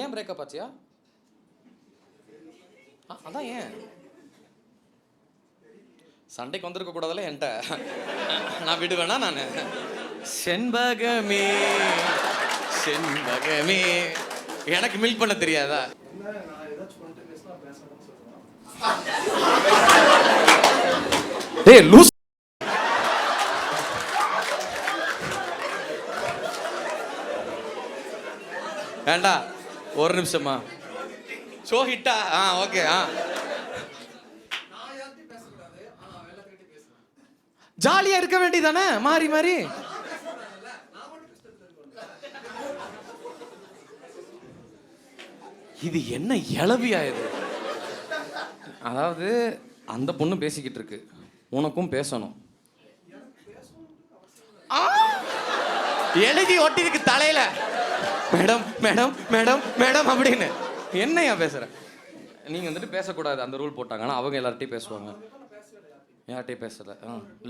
ஏன் பிரேக்கப் ஆச்சியா? அதான் ஏன் சண்டைக்கு வந்திருக்க கூடாதுல என்கிட்ட. நான் விடுவேனா? நான் செண்பகமே செண்பகமே எனக்கு மில்க் பண்ண தெரியாதா? டேய் லூஸ். வேண்டா ஒரு நிமிஷமா. ஷோ ஹிட்டா? ஓகே. ஜாலியா இருக்க வேண்டியதானே மாறி மாறி. இது என்ன இளவியா இது? அதாவது அந்த பொண்ணு பேசிக்கிட்டு இருக்கு, உனக்கும் பேசணும். எழுதி ஒட்டிருக்கு தலையில, மேடம் மேடம் மேடம் மேடம் அப்படின்னு. என்னையா பேசுற? நீங்க வந்துட்டு பேசக்கூடாது அந்த ரூல் போட்டாங்க. ஆனால் அவங்க எல்லார்ட்டையும் பேசுவாங்க. யார்கிட்டையும் பேசல.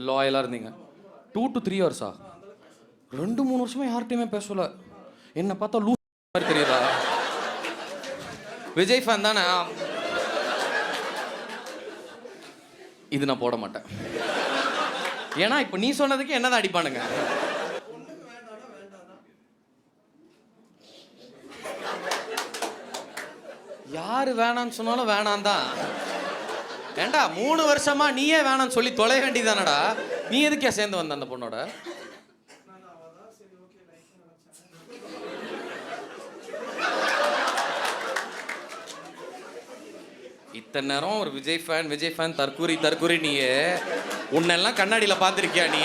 லாயலாக இருந்தீங்க 2 to 3 years. 2-3 வருஷமா யார்கிட்டையுமே பேசல. என்னை பார்த்தா லூஸ் மாதிரி தெரியுதா? விஜய் ஃபேன் தானே? இது நான் போட மாட்டேன். ஏன்னா இப்போ நீ சொன்னதுக்கு என்னதான் அடிப்பானுங்க. யாரு வேணான்னு சொன்னாலும் வேணாம் தான். ஏண்டா 3 வருஷமா நீயே வேணான்னு சொல்லி தொலை வேண்டியதானடா. நீ எதுக்கே சேர்ந்து வந்த அந்த பொண்ணோட? இத்தனை நேரம் ஒரு விஜய் ஃபேன் தற்கூரி நீயே உன்னெல்லாம் கண்ணாடியில் பார்த்துருக்கியா? நீ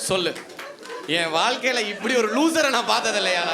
சொல்லு. என் வாழ்க்கையில இப்படி ஒரு லூசரை நான் பார்த்தது இல்லையா?